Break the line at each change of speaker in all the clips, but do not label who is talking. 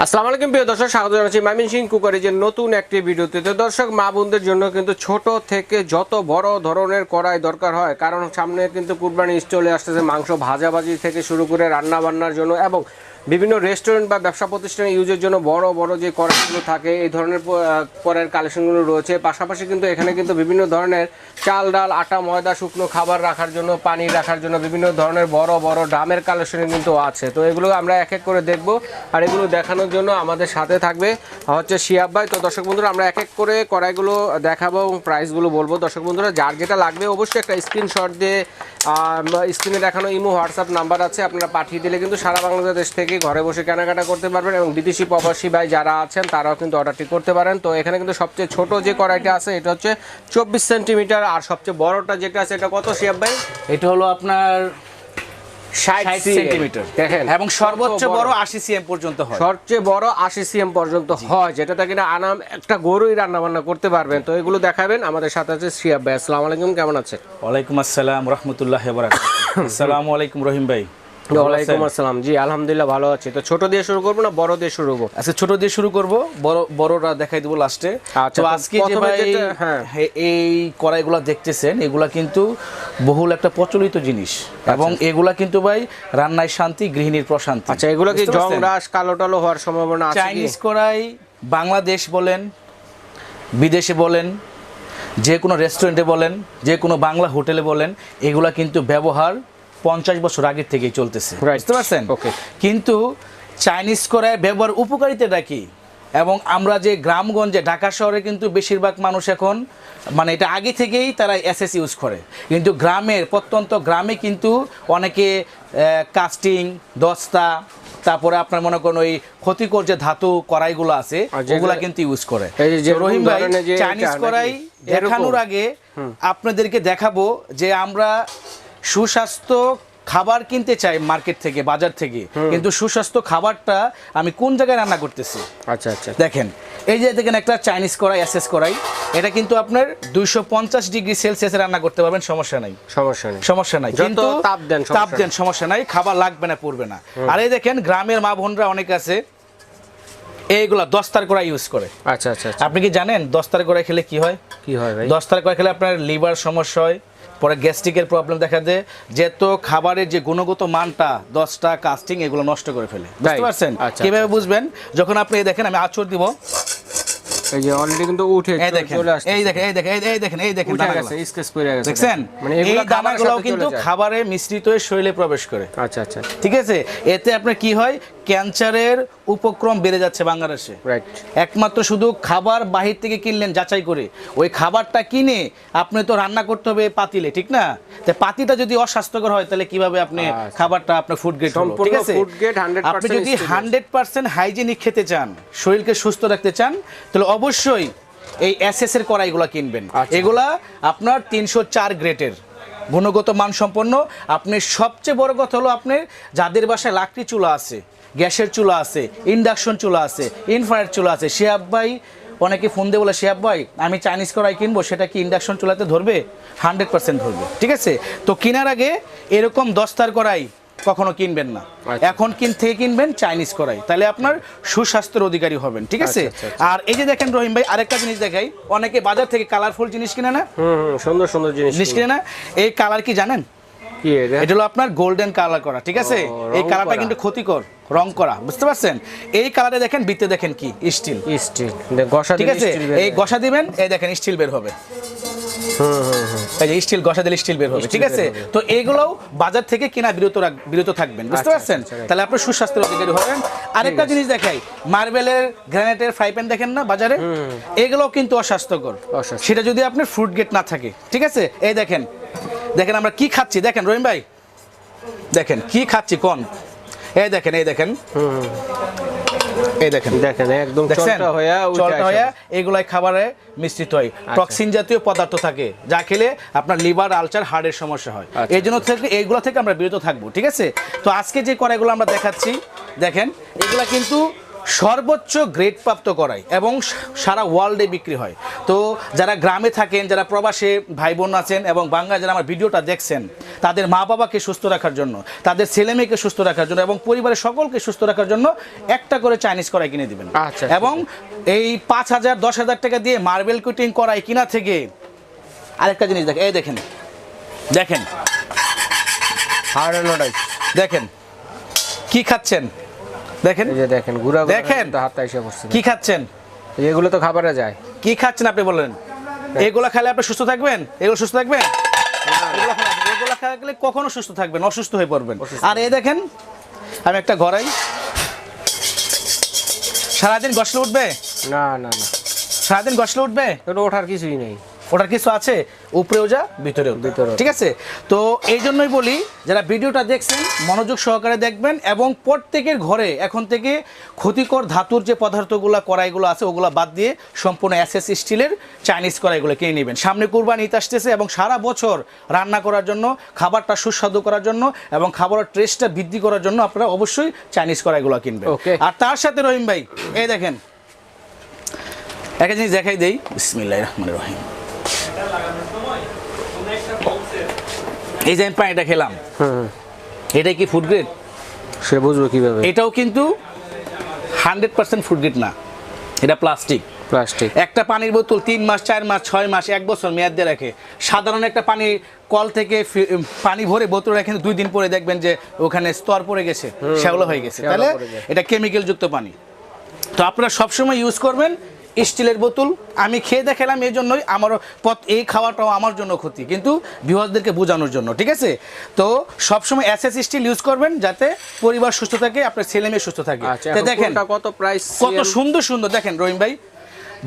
আসসালামু আলাইকুম প্রিয় দর্শক, স্বাগত জানাচ্ছি ময়মনসিংহ কুকারিজের নতুন একটি ভিডিওতে। তো দর্শক, মা বোনদের জন্য কিন্তু ছোট থেকে যত বড় ধরনের কড়াই দরকার হয়, কারণ সামনে কিন্তু কুরবানি ঈদ চলে আসতেছে। মাংস ভাজাভাজি থেকে শুরু করে রান্না বান্নার জন্য এবং বিভিন্ন রেস্টুরেন্ট বা ব্যবসা প্রতিষ্ঠানে ইউজের জন্য বড় বড় যে কড়াইগুলো থাকে, এই ধরনের কড়াইয়ের কালেকশনগুলো রয়েছে। পাশাপাশি কিন্তু এখানে কিন্তু বিভিন্ন ধরনের চাল ডাল আটা ময়দা শুকনো খাবার রাখার জন্য, পানি রাখার জন্য বিভিন্ন ধরনের বড় বড় ড্রামের কালেকশন কিন্তু আছে। তো এগুলো আমরা এক এক করে দেখব, আর এগুলো দেখানোর জন্য আমাদের সাথে থাকবে হচ্ছে শিহাব ভাই। তো দর্শক বন্ধুরা, আমরা এক এক করে কড়াইগুলো দেখাবো এবং প্রাইসগুলো বলবো। দর্শক বন্ধুরা, যার যেটা লাগবে অবশ্যই একটা স্ক্রিনশট দিয়ে স্ক্রিনে দেখানো ইমো হোয়াটসঅ্যাপ নাম্বার আছে, আপনারা পাঠিয়ে দিলে কিন্তু সারা বাংলাদেশ থেকে ঘরে বসে কেনাকাটা করতে পারবেন এবং বিদেশি প্রবাসী ভাই যারা আছেন তারাও কিন্তু অর্ডারটি করতে পারেন। তো এখানে কিন্তু সবচেয়ে ছোট যে কড়াইটা আছে এটা হচ্ছে 24 সেন্টিমিটার, আর সবচেয়ে বড়টা যেটা আছে এটা কত শিহাব ভাই?
এটা হলো আপনার
60
সেন্টিমিটার
দেখেন,
এবং সর্বোচ্চ বড় 80 সিএম পর্যন্ত হয়।
সবচেয়ে বড় 80 সিএম পর্যন্ত হয়, যেটাতে কিনা আনাম একটা গরুই রান্না বান্না করতে পারবেন। তো এগুলো দেখাবেন। আমাদের সাথে আছে শিহাব ভাই। আসসালামু আলাইকুম, কেমন আছেন?
ওয়ালাইকুম আসসালাম রাহমাতুল্লাহি ওয়া বারাকাতুহু। আসসালামু আলাইকুম রহিম ভাই।
ওয়ালাইকুম আসসালাম। জি আলহামদুলিল্লাহ ভালো আছি। তো ছোট দিয়ে শুরু করবো না বড় দিয়ে শুরু করবো?
আচ্ছা, ছোট দিয়ে শুরু করব, বড়রা দেখাই দেব লাস্টে।
আচ্ছা,
তো আজকে যে ভাই এই কড়াইগুলো দেখতেছেন, এগুলা কিন্তু বহুল একটা প্রচলিত জিনিস এবং এগুলা কিন্তু ভাই রান্নায় শান্তি, গৃহিণীর প্রশান্তি।
আচ্ছা, এগুলো কি জং রাশ কালো টালো হওয়ার সম্ভাবনা আছে?
চাইনিজ কড়াই বাংলাদেশ বলেন, বিদেশে বলেন, যে কোনো রেস্টুরেন্টে বলেন, যে কোনো বাংলা হোটেলে বলেন, এগুলা কিন্তু ব্যবহার 50 বছর আগের থেকেই চলতেছে, বুঝতে পারছেন? কিন্তু চাইনিজ কড়াই ব্যবহার উপকারিতাটা কি? এবং আমরা যে গ্রামগঞ্জে ঢাকা শহরে কিন্তু বেশিরভাগ মানুষ এখন মানে এটা আগে থেকেই তারা এসএস ইউজ করে, কিন্তু গ্রামের প্রত্যন্ত গ্রামে কিন্তু অনেকে কাস্টিং দস্তা, তারপরে আপনার মনে করেন ওই ক্ষতিকর যে ধাতু কড়াইগুলো আছে ওগুলা কিন্তু ইউজ করে। রহিম ভাই, চাইনিজ কড়াই দেখানোর আগে আপনাদেরকে দেখাবো যে আমরা সুস্বাস্থ্য খাবার কিনতে চাই মার্কেট থেকে, বাজার থেকে, কিন্তু সুস্বাস্থ্য খাবারটা আমি কোন জায়গায় রান্না করতেছি।
আচ্ছা আচ্ছা,
দেখেন, এই যে দেখেন একটা চাইনিজ কড়াই, এসএস কড়াই, এটা কিন্তু আপনার 250 ডিগ্রি সেলসিয়াসে রান্না করতে পারবেন, সমস্যা নাই, সমস্যা নাই, কিন্তু তাপ দেন সমস্যা নাই, খাবার লাগবে না, পড়বে না। আর এই দেখেন গ্রামের মা বোনরা অনেক আছে এইগুলা দস্তার কড়াই ইউজ করে।
আচ্ছা আচ্ছা,
আপনি কি জানেন দস্তার কড়াই খেলে কি হয়?
কি হয় ভাই?
দস্তার কড়াই খেলে আপনার লিভার সমস্যা হয়, পরে গ্যাস্ট্রিকের প্রবলেম দেখা দেয়, যেহেতু খাবারের যে গুণগত মানটা দস্তা কাস্টিং এগুলো নষ্ট করে ফেলে, বুঝতে পারছেন? কিভাবে বুঝবেন? যখন আপনি দেখেন আমি আঁচড় দিব,
এই যে অলরেডি কিন্তু উঠে চলে আসছে,
এই দেখেন, এই দেখেন, এই দেখেন, এই দেখেন দানাগুলো
স্কেচ করে গেছে,
দেখছেন? মানে এই দানাগুলো কিন্তু খাবারে মিশ্রিত হয়ে শরীরে প্রবেশ করে।
আচ্ছা আচ্ছা, ঠিক
আছে। এতে আপনার কি হয়? ক্যান্সারের উপক্রম বেড়ে যাচ্ছে বাংলাদেশে।
রাইট।
একমাত্র শুধু খাবার বাহির থেকে কিনলেন যাচাই করে, ওই খাবারটা কিনে আপনি তো রান্না করতে হবে পাতিলে, ঠিক না? তো পাতিটা যদি অস্বাস্থ্যকর হয় তাহলে কিভাবে আপনি খাবারটা আপনার ফুড গ্রেড হলো, ঠিক আছে? আপনি যদি 100% হাইজিনিক খেতে চান, শরীরকে সুস্থ রাখতে চান, তাহলে অবশ্যই এই এসএস এর কড়াইগুলো কিনবেন। এগুলা আপনার 304 গ্রেডের গুণগত মান সম্পন্ন। আপনি সবচেয়ে বড় কথা হলো, আপনি যাদের বাসায় লাকড়ি চুলা আছে, গ্যাসের চুলা আছে, ইন্ডাকশন চুলা আছে, ইনফ্রারেড চুলা আছে, শিহাব ভাই অনেকে ফোন দিয়ে বলে, শিহাব ভাই আমি চাইনিজ কড়াই কিনবো, সেটা কি ইন্ডাকশন চুলাতে ধরবে? 100% ধরবে, ঠিক আছে? তো কেনার আগে এরকম দস্তার কড়াই কখনো কিনবেন না, এখন থেকে কিনবেন চাইনিজ কড়াই, তাহলে আপনার সুস্বাস্থ্যের অধিকারী হবেন, ঠিক আছে? আর এই যে দেখেন রহিম ভাই, আরেকটা জিনিস দেখাই, অনেকে বাজার থেকে কালারফুল জিনিস কিনে না,
সুন্দর সুন্দর জিনিস
কিনে না, এই কালার কি জানেন? এটা হলো আপনার গোল্ডেন কালার করা, ঠিক আছে? এই কালারটা কিন্তু ক্ষতিকর, রং করা, বুঝতে পারছেন? এই কালারে দেখেন, ভিতরে দেখেন কি স্টিল, ঠিক আছে? এই ঘষা দিবেন, এই দেখেন স্টিল বের হবে, এই যে স্টিল ঘষা দিলে স্টিল বের হবে, ঠিক আছে? তো এগুলোও বাজার থেকে কেনা বিরত থাকবেন, বুঝতে পারছেন? তাহলে আপনি সুস্বাস্থ্যের অধিকারী হবেন। আরেকটা জিনিস দেখাই, মার্বেলের গ্রানাইটের ফ্রাই প্যান দেখেন না বাজারে, এগুলোও কিন্তু অস্বাস্থ্যকর, সেটা যদি আপনার ফ্রুট গেট না থাকে, ঠিক আছে? এই দেখেন, দেখেন আমরা কি খাচ্ছি, দেখেন রহিম ভাই, দেখেন কি খাচ্ছি কোন, এই দেখেন, এই দেখেন, এই দেখেন, দেখেন একদম চলটা হয়ে এগুলাই খাবারে মিশ্রিত হয়, টক্সিন জাতীয় পদার্থ থাকে, যা খেলে আপনার লিভার, আলসার, হার্টের সমস্যা হয়। এই জন্য এইগুলো থেকে আমরা বিরত থাকবো, ঠিক আছে? তো আজকে যে কড়াইগুলো আমরা দেখাচ্ছি, দেখেন এগুলা কিন্তু সর্বোচ্চ গ্রেড প্রাপ্ত কড়াই এবং সারা ওয়ার্ল্ডে বিক্রি হয়। তো যারা গ্রামে থাকেন, যারা প্রবাসী ভাই বোন আছেন এবং বাংলা যারা আমার ভিডিওটা দেখছেন, তাদের মা বাবাকে সুস্থ রাখার জন্য, তাদের ছেলে মেয়েকে সুস্থ রাখার জন্য এবং পরিবারের সকলকে সুস্থ রাখার জন্য একটা করে চাইনিজ কড়াই কিনে দিবেন।
আচ্ছা,
এবং এই 5,000 10,000 টাকা দিয়ে মার্বেল কোটিং কড়াই কিনা থেকে আরেকটা জিনিস দেখেন, এই দেখেন দেখেন দেখেন কি খাচ্ছেন, দেখেন
এই যে দেখেন গুড়া
দেখেন
হাতটা এসে পড়ছে।
কি খাচ্ছেন,
এগুলো তো খাবারে যায়।
কি খাচ্ছেন আপনি বলেন? এগুলা খেলে আপনি সুস্থ থাকবেন? এগুলো সুস্থ থাকবেন? এগুলো খেলে কখনো সুস্থ থাকবেন, অসুস্থ হয়ে পড়বেন। আর এই দেখেন আমি একটা গড়াই, সারাদিন গসলে উঠবে?
না না না,
সারাদিন গসলে উঠবে?
ওঠার কিছুই নেই,
ওটার কিছু আছে, উপরেও যা ভিতরেও, ঠিক আছে? তো এই জন্যই বলি, যারা ভিডিওটা দেখছেন মনোযোগ সহকারে দেখবেন এবং প্রত্যেকের ঘরে এখন থেকে ক্ষতিকর ধাতুর যে পদার্থগুলো কড়াইগুলো আছে ওগুলো বাদ দিয়ে সম্পূর্ণ এসএস স্টিলের চাইনিজ কড়াইগুলো কিনে নেবেন। সামনে কুরবানি ঈদ আসতেছে এবং সারা বছর রান্না করার জন্য, খাবারটা সুস্বাদু করার জন্য এবং খাবারের টেস্টটা বৃদ্ধি করার জন্য আপনারা অবশ্যই চাইনিজ কড়াইগুলো কিনবেন। আর তার সাথে রহিম ভাই এই দেখেন একটা জিনিস দেখাই দেই, বিসমিল্লাহির রহমানির রহিম। এই যে আমি পানিটা খেলাম, এটা কি ফুড গ্রেড?
সে বুঝবো কিভাবে?
এটাও কিন্তু 100% ফুড গ্রেড না, এটা প্লাস্টিক।
প্লাস্টিক।
একটা পানির বোতল 3 মাস 4 মাস 6 মাস 1 বছর মেয়াদ দিয়ে রাখে। সাধারণ একটা পানি কল থেকে পানি ভরে বোতল রাখেন, 2 দিন পরে দেখবেন যে ওখানে স্তর পড়ে গেছে, শ্যাওলা হয়ে গেছে। তাহলে এটা কেমিক্যাল যুক্ত পানি। তো আপনারা সবসময় ইউজ করবেন স্টিলের বোতল। আমি খেয়ে দেখালাম এই জন্যই, আমারও এই খাওয়াটাও আমার জন্য ক্ষতি, কিন্তু ভিউয়ারদেরকে বোঝানোর জন্য, ঠিক আছে? তো সবসময় এসএস স্টিল ইউজ করবেন যাতে পরিবার সুস্থ থাকে, আপনার ছেলে মেয়ে সুস্থ থাকে। তো দেখেন
কত প্রাইস,
কত সুন্দর সুন্দর, দেখেন রহিম ভাই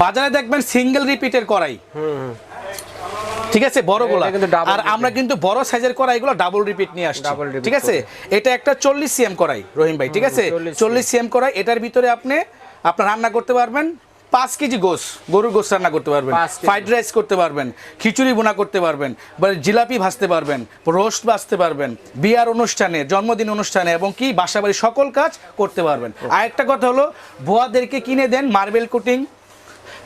বাজারে দেখবেন সিঙ্গেল রিপিটের কড়াই, ঠিক আছে, বড়গুলা। আর আমরা কিন্তু বড় সাইজের কড়াইগুলো ডাবল রিপিট নিয়ে আসছি, ঠিক আছে? এটা একটা 40 সিএম কড়াই রহিম ভাই, ঠিক আছে? 40 সিএম কড়াই, এটার ভিতরে আপনার রান্না করতে পারবেন 5 কেজি গোস, গরুর গোস রান্না করতে পারবেন, ফ্রাইড রাইস করতে পারবেন, খিচুড়ি বোনা করতে পারবেন, জিলাপি ভাজতে পারবেন, রোস্ট ভাজতে পারবেন, বিয়ার অনুষ্ঠানে, জন্মদিন অনুষ্ঠানে এবং কি বাসাবাড়ি সকল কাজ করতে পারবেন। আর একটা কথা হলো, বুয়াদেরকে কিনে দেন মার্বেল কোটিং,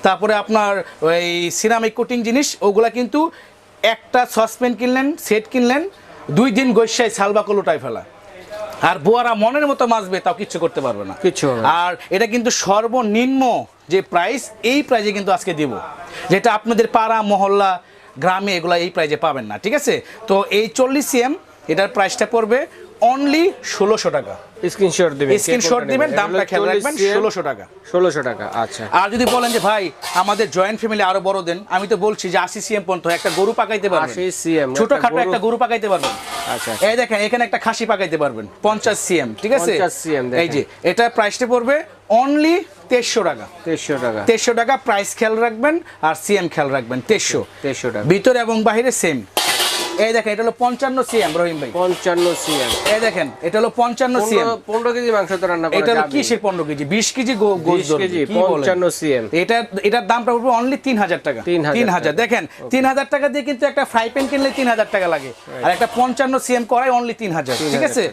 তারপরে আপনার ওই সিরামিক কোটিং জিনিস, ওগুলা কিন্তু একটা সসপ্যান কিনলেন, সেট কিনলেন, 2 দিন গৈসায় সালবাকল উঠায় ফেলা। আর বুয়ারা মনের মতো মাছবে, তাও কিচ্ছু করতে পারবে না, কিচ্ছু। আর এটা কিন্তু সর্বনিম্ন যে প্রাইস, এই প্রাইজে কিন্তু আজকে দিব, যেটা আপনাদের পাড়া মহল্লা গ্রামে এগুলা এই প্রাইজে পাবেন না, ঠিক আছে? তো এই 40 সিএম এটার প্রাইসটা পড়বে অনলি 1600 টাকা। স্ক্রিনশট দিবেন, দামটা খেয়াল রাখবেন, 1600 টাকা। 1600 টাকা, আচ্ছা। আর যদি বলেন যে ভাই আমাদের জয়েন্ট ফ্যামিলি আরো বড় দেন, আমি তো বলছি যে 80 সিএম পর্যন্ত একটা গরু পাকাইতে পারবেন, 80 সিএম ছোটখাটো একটা গরু পাকাইতে পারবেন। আচ্ছা, এই দেখেন এখানে একটা খাসি পাকাইতে পারবেন 50 সিএম, ঠিক আছে? 50 সিএম, এই যে এটা প্রাইসটা পড়বে অনলি 2300 টাকা। 2300 টাকা প্রাইস খেয়াল রাখবেন, আর সিএম খেয়াল রাখবেন, 2300 টাকা। ভিতরে এবং বাইরে সেম। এই দেখেন এটা হলো 55 সিএম রহিম ভাই, 55 সিএম। এই দেখেন এটা হলো 55 সিএম, 15 কেজি মাংস তো রান্না করা যাবে। এটা হলো কিসের 15 কেজি? 20 কেজি গোশ ধরবে, 55 সিএম। এটার দামটা পড়বে অনলি 3000 টাকা। 3000 দেখেন, 3000 টাকা দিয়ে কিন্তু একটা ফ্রাই প্যান কিনলে 3000 টাকা লাগে, আর একটা 55 সিএম কড়াই অনলি 3000, ঠিক আছে?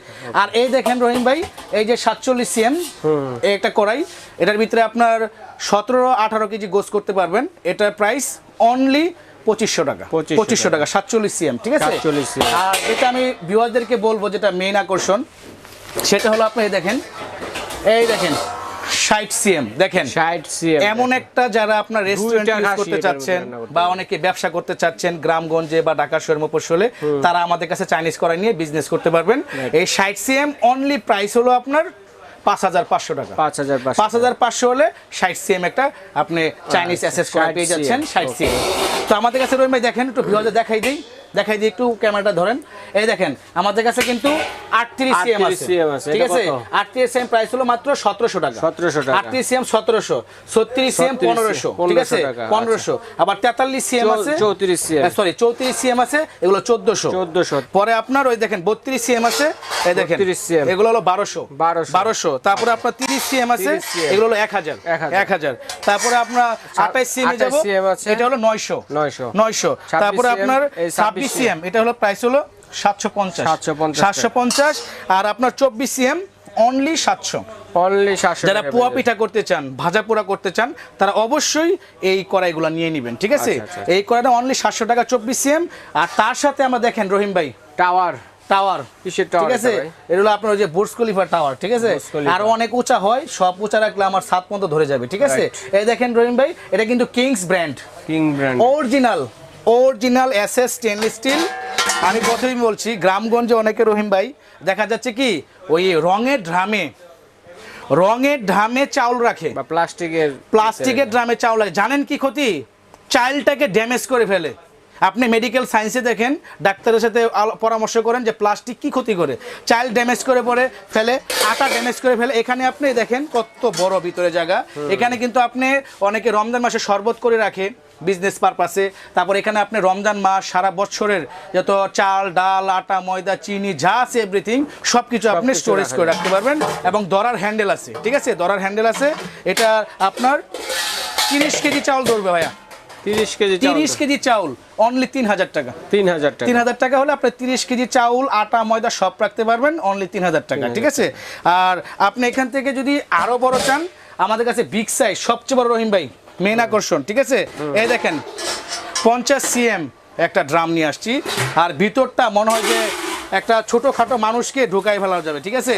আর এই দেখেন রহিম ভাই, এই যে 47 সিএম এই একটা কড়াই, এটার ভিতরে আপনার 17-18 কেজি গোশ করতে পারবেন। এটার প্রাইস অনলি 2500 টাকা। 2500 টাকা 47 সিএম, ঠিক আছে? আর এটা আমি ভিউয়ারদেরকে বলবো, যেটা মেইন আকর্ষণ সেটা হলো আপনি দেখেন, এই দেখেন 60 সিএম, দেখেন 60 সিএম। এমন একটা যারা আপনার রেস্টুরেন্ট ইউজ করতে চাচ্ছেন বা অনেকে ব্যবসা করতে চাচ্ছেন গ্রামগঞ্জে বা ঢাকা শহর মফস্বলে, তারা আমাদের কাছে চাইনিজ কড়াই নিয়ে বিজনেস করতে পারবেন। এই 60 সিএম অনলি প্রাইস হলো আপনার 5500 টাকা। 5500 হলে 60 সিএম একটা আপনি চাইনিজ এসএস কড়াই পেয়ে যাচ্ছেন, 60 সিএম। তো আমাদের কাছে রহিম ভাই দেখেন, একটু ভিউয়ারদের দেখাই দিই একটু, ক্যামেরাটা ধরেন। এই দেখেন আমাদের কাছে কিন্তু 38 সিএম আছে, ঠিক আছে? 38 সিএম প্রাইস হলো মাত্র 1700 টাকা। 38 সিএম 1700, 36 সিএম 1500, ঠিক আছে? 1500। আবার 43 সিএম আছে, 34 সিএম, সরি 34 সিএম আছে, এগুলো 1400। পরে আপনার ওই দেখেন 32 সিএম আছে, এই দেখেন এগুলো হলো 1200। তারপরে আপনার 30 সিএম আছে, এগুলো হলো 1000। তারপরে আপনার 28 সিএম এ যাব, এটা হলো 900। তারপরে আপনার 26 সিএম, এটা হলো প্রাইস হলো 750। আর আপনার 24 সিএম অনলি 700।
অনলি 700।
যারা পোয়া পিঠা করতে চান, ভাজা পোড়া করতে চান, তারা অবশ্যই এই কড়াইগুলো নিয়ে নেবেন, ঠিক আছে? এই কড়াইটা অনলি 700 টাকা 24 সিএম। আর তার সাথে আমরা দেখেন রহিম ভাই
টাওয়ার
কিসের টাওয়ার, ঠিক আছে? এটা হলো আপনার ওই যে বুর্জ খলিফা টাওয়ার, ঠিক আছে? আর অনেক উঁচা হয়, সব উঁচা রাখলে আমার 7 পর্যন্ত ধরে যাবে, ঠিক আছে? এই দেখেন রহিম ভাই, এটা কিন্তু Kings brand, original SS stainless steel. আমি প্রথমেই বলছি, গ্রামগঞ্জে অনেকে রহিম ভাই দেখা যাচ্ছে কি ওই রঙের ড্রামে চাউল রাখে, বা প্লাস্টিকের ড্রামে চাউল রাখে। জানেন কি ক্ষতি? চাইল্ডটাকে ড্যামেজ করে ফেলে। আপনি মেডিকেল সায়েন্সে দেখেন, ডাক্তারের সাথে পরামর্শ করেন যে প্লাস্টিক কি ক্ষতি করে, চাইল্ড ড্যামেজ করে পরে ফেলে, আটা ড্যামেজ করে ফেলে। এখানে আপনি দেখেন কত বড় ভিতরে জায়গা। এখানে কিন্তু আপনি অনেকে রমজান মাসে শরবত করে রাখে বিজনেস পারপাসে। তারপর এখানে আপনি রমজান মাস সারা বছরের যত চাল ডাল আটা ময়দা চিনি যা আছে এভরিথিং সব কিছু আপনি স্টোরেজ করে রাখতে পারবেন। এবং দরার হ্যান্ডেল আছে, ঠিক আছে? দরার হ্যান্ডেল আছে। এটা আপনার 30 কেজি চাউল ধরবে ভাইয়া, 30 কেজি চাউল অনলি 3000 টাকা। 3000 টাকা হলে আপনি 30 কেজি চাউল আটা ময়দা সব রাখতে পারবেন অনলি 3000 টাকা, ঠিক আছে? আর আপনি এখান থেকে যদি আরো বড় চান, আমাদের কাছে বিগ সাইজ সবচেয়ে বড় রহিম ভাই মেন আকর্ষণ, ঠিক আছে? এই দেখেন 50 সিএম একটা ড্রাম নিয়ে আসছি। আর ভিতরটা মনে হয় যে একটা ছোটখাটো মানুষকে ঢুকাই ফেলা যাবে, ঠিক আছে?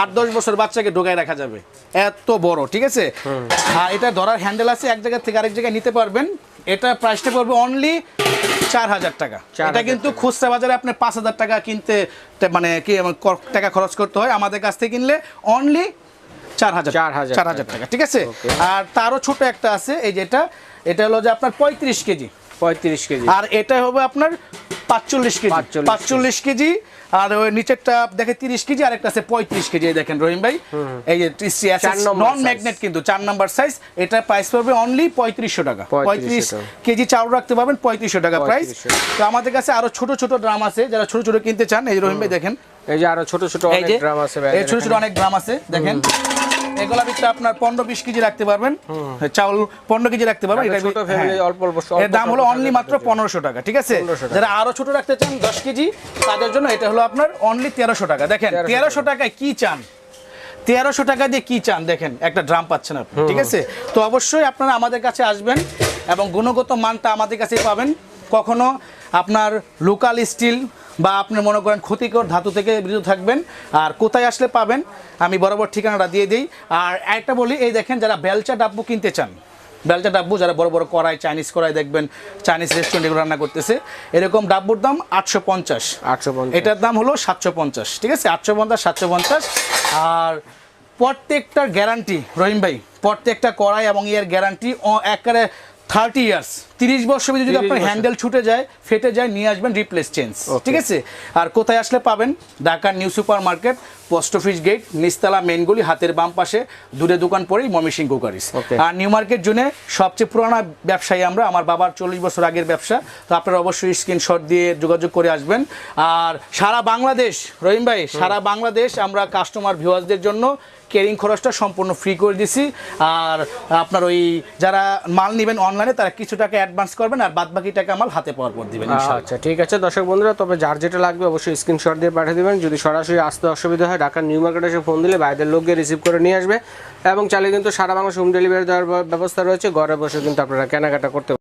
8-10 বছর বাচ্চাকে ঢুকাই রাখা যাবে, এত বড়, ঠিক আছে? আর এটা ধরার হ্যান্ডেল আছে, এক জায়গা থেকে আরেক জায়গায় নিতে পারবেন। এটা প্রাইসটা পড়বে অনলি 4000 টাকা। এটা কিন্তু খুচরা বাজারে আপনি 5000 টাকা কিনতে মানে কি টাকা খরচ করতে হয়, আমাদের কাছ থেকে কিনলে অনলি 4000 টাকা, ঠিক আছে? আর তারও ছোট একটা আছে, এই যে এটা হলো যে আপনার 35 কেজি, আর এটা হবে আপনার 45 কেজি। আর ওই নিচেরটা দেখে 30 কেজি, আর একটা আছে 35 কেজি। দেখেন রহিম ভাই, এই যে নন ম্যাগনেট কিন্তু 4 নাম্বার সাইজ। এটা প্রাইস পড়বে অনলি 3500 টাকা। 35 কেজি চাউল রাখতে পারবেন 3500 টাকা প্রাইস। তো আমাদের কাছে আরো ছোট ছোট ড্রাম আছে, যারা ছোট ছোট কিনতে চান, এই রহিম ভাই দেখেন,
এই যে আরো ছোট ছোট অনেক ড্রাম আছে,
এই ছোট ছোট অনেক ড্রাম আছে দেখেন। এগুলা ভিতরে আপনার 15-20 কেজি রাখতে পারবেন, চাউল 15 কেজি রাখতে পারবেন। এটা ছোট ফ্যামিলি অল্প এর দাম হলো অনলি মাত্র 1500 টাকা, ঠিক আছে? যারা আরো ছোট রাখতে চান 10 কেজি, তাদের জন্য এটা হলো আপনার অনলি 1300 টাকা। দেখেন 1300 টাকায় কি চান, 1300 টাকা দিয়ে কি চান, দেখেন একটা ড্রাম পাচ্ছেন আপনি, ঠিক আছে? তো অবশ্যই আপনারা আমাদের কাছে আসবেন এবং গুণগত মানটা আমাদের কাছেই পাবেন। কখনো আপনার লোকাল স্টিল বা আপনি মনে করেন ক্ষতিকর ধাতু থেকে বিরত থাকবেন। আর কোথায় আসলে পাবেন আমি বরাবর ঠিকানাটা দিয়ে দিই। আর একটা বলি, এই দেখেন যারা বেলচা ডাব্বু কিনতে চান, বেলচা ডাব্বু যারা বড় বড় কড়াই, চাইনিজ কড়াই দেখবেন চাইনিজ রেস্টুরেন্টে রান্না করতেছে, এরকম ডাব্বুর দাম 850, এটার দাম হলো 750, ঠিক আছে? 850 750। আর প্রত্যেকটার গ্যারান্টি রহিম ভাই, প্রত্যেকটা কড়াই এবং এর গ্যারান্টি একেবারে 30 ইয়ার্স, 30 বছর যদি আপনার হ্যান্ডেল ছুটে যায় ফেটে যায় নিয়ে আসবেন রিপ্লেস চেঞ্জ, ঠিক আছে? আর কোথায় আসলে পাবেন? ঢাকার new super market, post office gate, নিচতলা মেনগুলি, হাতের বাম পাশে, দূরে দোকান পরেই ময়মনসিংহ কুকারিজ। আর নিউ মার্কেট জোনে সবচেয়ে পুরোনো ব্যবসায়ী আমরা, আমার বাবার 40 বছর আগের ব্যবসা। তো আপনারা অবশ্যই স্ক্রিনশট দিয়ে যোগাযোগ করে আসবেন। আর সারা বাংলাদেশ রহিম ভাই, সারা বাংলাদেশ আমরা কাস্টমার ভিউয়ার্সদের জন্য কেরিং খরচটা সম্পূর্ণ ফ্রি করে দিছি। আর আপনার ওই যারা মাল নেবেন অনলাইনে, তারা কিছু টাকা অ্যাডভান্স করবেন আর বাদ বাকি টাকা মাল হাতে পাওয়ার পর দিবেন।
আচ্ছা ঠিক আছে দর্শক বন্ধুরা, তবে যার যেটা লাগবে অবশ্যই স্ক্রিনশট দিয়ে পাঠিয়ে দেবেন। যদি সরাসরি আসতে অসুবিধা হয়, ঢাকার নিউ মার্কেটে এসে ফোন দিলে বাইরের লোক গিয়ে রিসিভ করে নিয়ে আসবে। এবং চাইলে কিন্তু সারা বাংলা হোম ডেলিভারি দেওয়ার ব্যবস্থা রয়েছে, ঘরে বসে কিন্তু আপনারা কেনাকাটা করতে পারবেন।